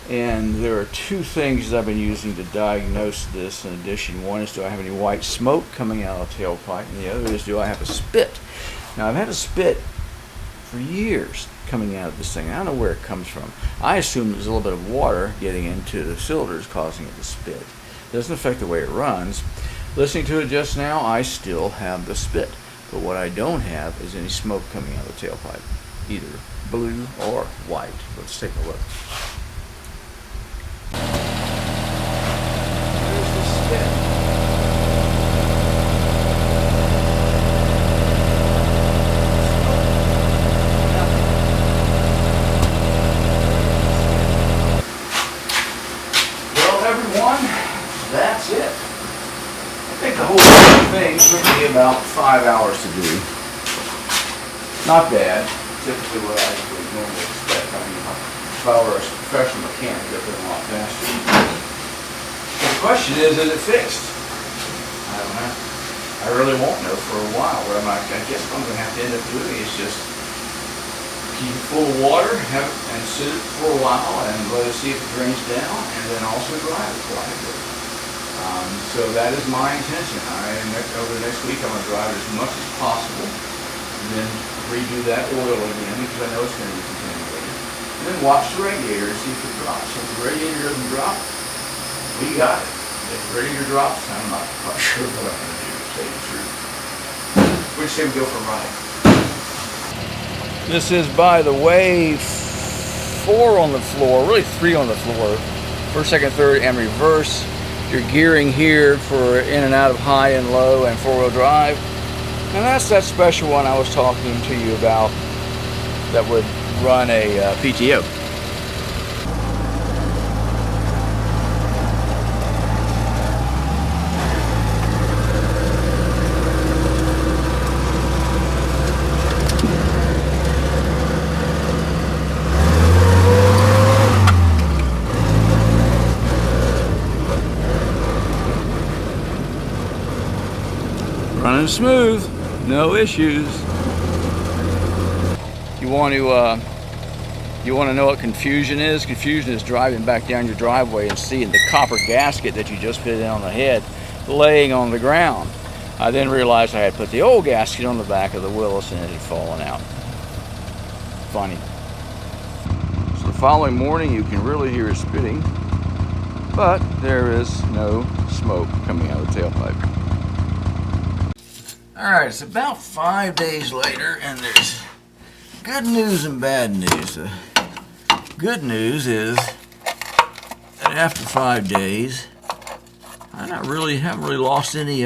And there are two things that I've been using to diagnose this in addition. One is, do I have any white smoke coming out of the tailpipe? And the other is, do I have a spit? Now, I've had a spit for years coming out of this thing. I don't know where it comes from. I assume there's a little bit of water getting into the cylinders causing it to spit. It doesn't affect the way it runs. Listening to it just now, I still have the spit. But what I don't have is any smoke coming out of the tailpipe, either blue or white. Let's take a look. There's the spit. That's it. I think the whole thing took me about 5 hours to do. Not bad. Typically what I would normally expect. I mean, if I were a professional mechanic, I'd been a lot faster. But the question is it fixed? I don't know. I really won't know for a while. What I guess what I'm going to have to end up doing is just keep it full of water, have it, and sit it for a while, and let it see if it drains down, and then also dry it quite a bit. So that is my intention. Over the next week, I'm going to dry it as much as possible, and then redo that oil again because I know it's going to be contaminated. And then watch the radiator and see if it drops. If the radiator doesn't drop, we got it. If the radiator drops, I'm not quite sure what I'm going to do, to tell you the truth. Which say we go for a ride. This is, by the way, 4 on the floor, really 3 on the floor. First, second, third, and reverse. You're gearing here for in and out of high and low and 4-wheel drive. And that's that special one I was talking to you about that would run a PTO. Running smooth, no issues. You want to know what confusion is? Confusion is driving back down your driveway and seeing the copper gasket that you just put in on the head laying on the ground. I then realized I had put the old gasket on the back of the Willys and it had fallen out. Funny. So the following morning you can really hear it spitting, but there is no smoke coming out of the tailpipe. Alright, it's about 5 days later, and there's good news and bad news. The good news is that after 5 days, I haven't really lost any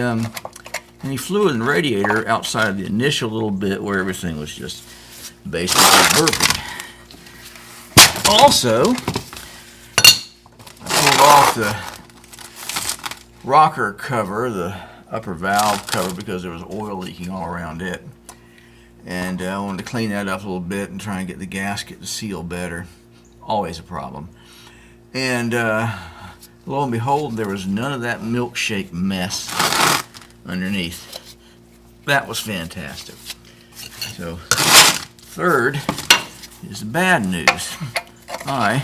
fluid in the radiator outside of the initial little bit where everything was just basically burping. Also, I pulled off the rocker cover, the upper valve cover, because there was oil leaking all around it, and I wanted to clean that up a little bit and try and get the gasket to seal better. Always a problem. And lo and behold, there was none of that milkshake mess underneath. That was fantastic. So third is the bad news. There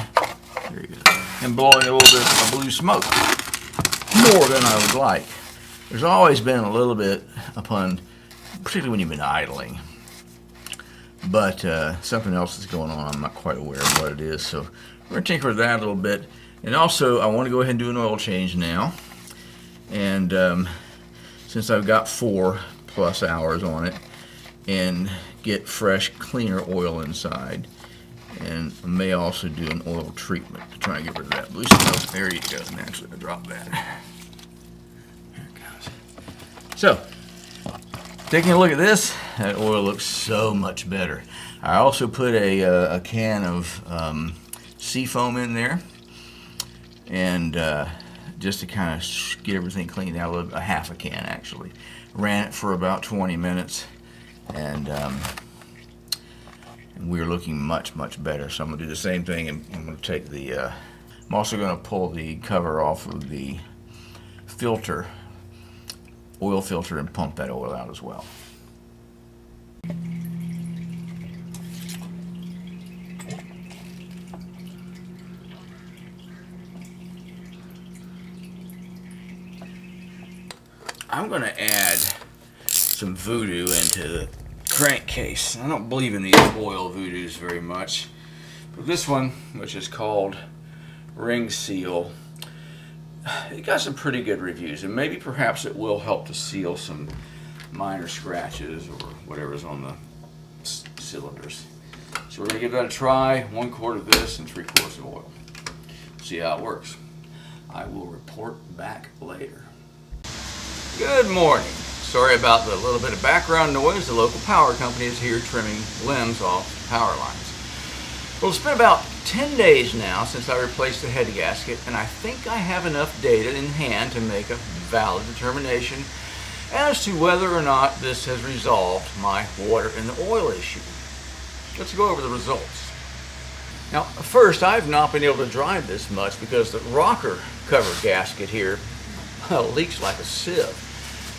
you go, am blowing a little bit of blue smoke, more than I would like. There's always been a little bit particularly when you've been idling. But something else is going on. I'm not quite aware of what it is. So we're going to tinker with that a little bit. And also, I want to go ahead and do an oil change now. And since I've got 4+ hours on it, and get fresh, cleaner oil inside. And I may also do an oil treatment to try and get rid of that blue smoke. There you go. Naturally, I dropped that. So, taking a look at this, that oil looks so much better. I also put a can of seafoam in there, and just to kind of get everything cleaned out, a half a can actually. Ran it for about 20 minutes, and we're looking much, much better. So I'm going to do the same thing, and I'm going to take I'm also going to pull the cover off of the filter oil filter and pump that oil out as well. I'm going to add some voodoo into the crankcase. I don't believe in these oil voodoos very much, but this one, which is called Ring Seal, it got some pretty good reviews, and maybe perhaps it will help to seal some minor scratches or whatever's on the cylinders. So we're going to give that a try. 1 quart of this and 3 quarts of oil. See how it works. I will report back later. Good morning. Sorry about the little bit of background noise. The local power company is here trimming limbs off power lines. Well, it's been about 10 days now since I replaced the head gasket, and I think I have enough data in hand to make a valid determination as to whether or not this has resolved my water in the oil issue. Let's go over the results. Now, first, I've not been able to drive this much because the rocker cover gasket here leaks like a sieve.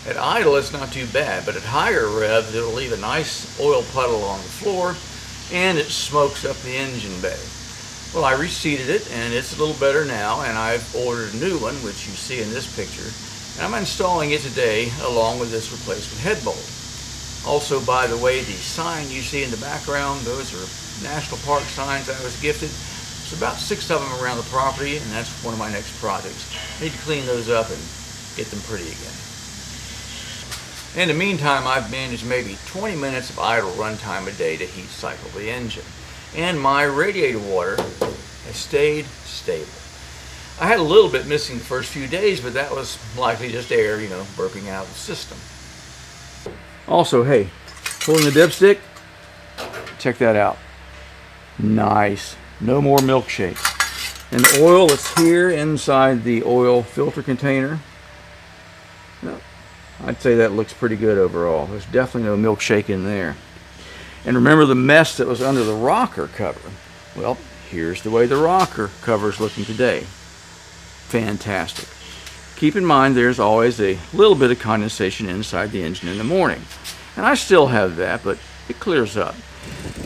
At idle, it's not too bad, but at higher revs, it'll leave a nice oil puddle on the floor, and it smokes up the engine bay. Well, I reseated it, and it's a little better now, and I've ordered a new one, which you see in this picture, and I'm installing it today along with this replacement head bolt. Also, by the way, the sign you see in the background, those are National Park signs I was gifted. There's about 6 of them around the property, and that's one of my next projects. I need to clean those up and get them pretty again. In the meantime, I've managed maybe 20 minutes of idle runtime a day to heat cycle the engine. And my radiator water has stayed stable. I had a little bit missing the first few days, but that was likely just air, burping out of the system. Also, hey, pulling the dipstick, check that out. Nice. No more milkshakes. And the oil that's here inside the oil filter container, I'd say that looks pretty good overall. There's definitely no milkshake in there. And remember the mess that was under the rocker cover? Well, here's the way the rocker cover is looking today. Fantastic. Keep in mind there's always a little bit of condensation inside the engine in the morning. And I still have that, but it clears up.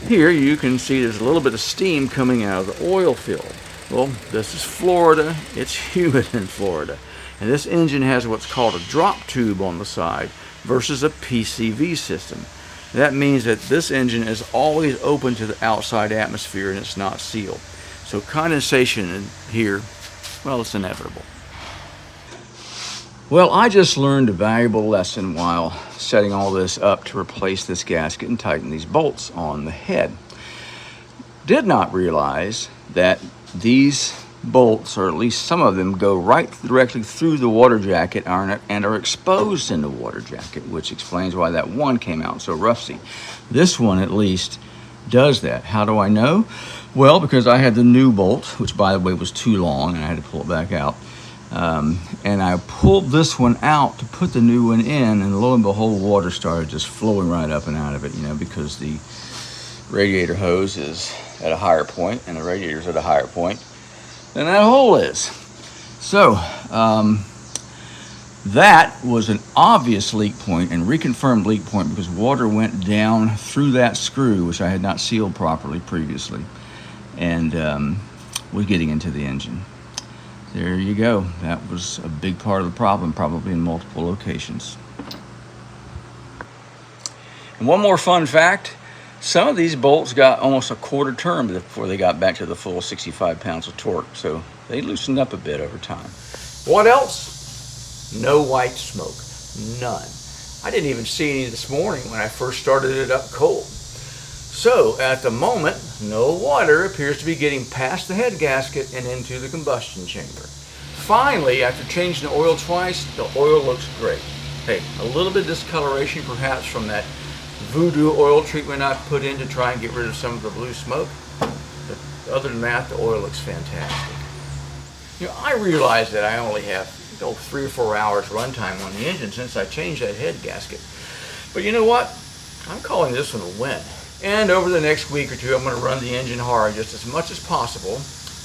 Here you can see there's a little bit of steam coming out of the oil fill. Well, this is Florida. It's humid in Florida. And this engine has what's called a drop tube on the side versus a PCV system. That means that this engine is always open to the outside atmosphere and it's not sealed. So condensation in here, well, it's inevitable. Well, I just learned a valuable lesson while setting all this up to replace this gasket and tighten these bolts on the head. Did not realize that these bolts, or at least some of them, go right directly through the water jacket and are exposed in the water jacket, which explains why that one came out so rusty. This one at least does that. How do I know? Well, because I had the new bolt, which by the way was too long and I had to pull it back out. And I pulled this one out to put the new one in, and lo and behold, water started just flowing right up and out of it, because the radiator hose is at a higher point and the radiator's at a higher point than that hole is. So that was an obvious leak point and reconfirmed leak point because water went down through that screw, which I had not sealed properly previously, and was getting into the engine. There you go. That was a big part of the problem, probably in multiple locations. And one more fun fact, some of these bolts got almost a quarter turn before they got back to the full 65 pounds of torque, so they loosened up a bit over time. What else? No white smoke. None. I didn't even see any this morning when I first started it up cold. So at the moment, no water appears to be getting past the head gasket and into the combustion chamber. Finally, after changing the oil twice, the oil looks great. Hey, a little bit of discoloration perhaps from that voodoo oil treatment I put in to try and get rid of some of the blue smoke. But other than that, the oil looks fantastic. I realize that I only have 3 or 4 hours runtime on the engine since I changed that head gasket. But you know what? I'm calling this one a win. And over the next week or two, I'm going to run the engine hard just as much as possible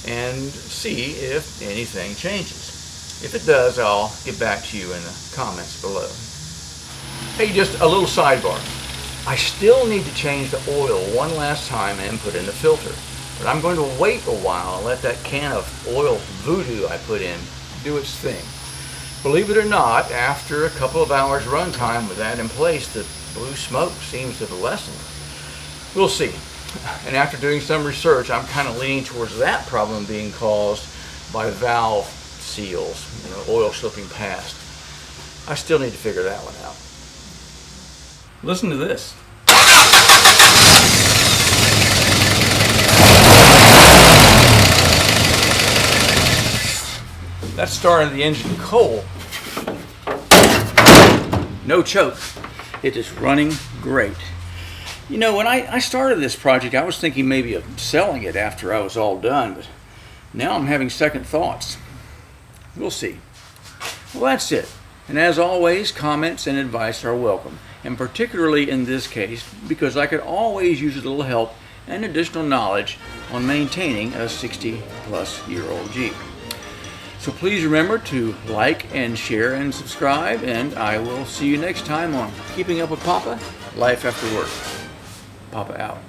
and see if anything changes. If it does, I'll get back to you in the comments below. Hey, just a little sidebar. I still need to change the oil one last time and put in the filter. But I'm going to wait a while and let that can of oil voodoo I put in do its thing. Believe it or not, after a couple of hours runtime with that in place, the blue smoke seems to have lessened. We'll see. And after doing some research, I'm kind of leaning towards that problem being caused by valve seals, oil slipping past. I still need to figure that one out. Listen to this. That's starting the engine cold. No choke. It is running great. When I started this project, I was thinking maybe of selling it after I was all done, but now I'm having second thoughts. We'll see. Well, that's it. And as always, comments and advice are welcome, and particularly in this case, because I could always use a little help and additional knowledge on maintaining a 60-plus-year-old Jeep. So please remember to like and share and subscribe, and I will see you next time on Keeping Up with Papa, Life After Work. Papa out.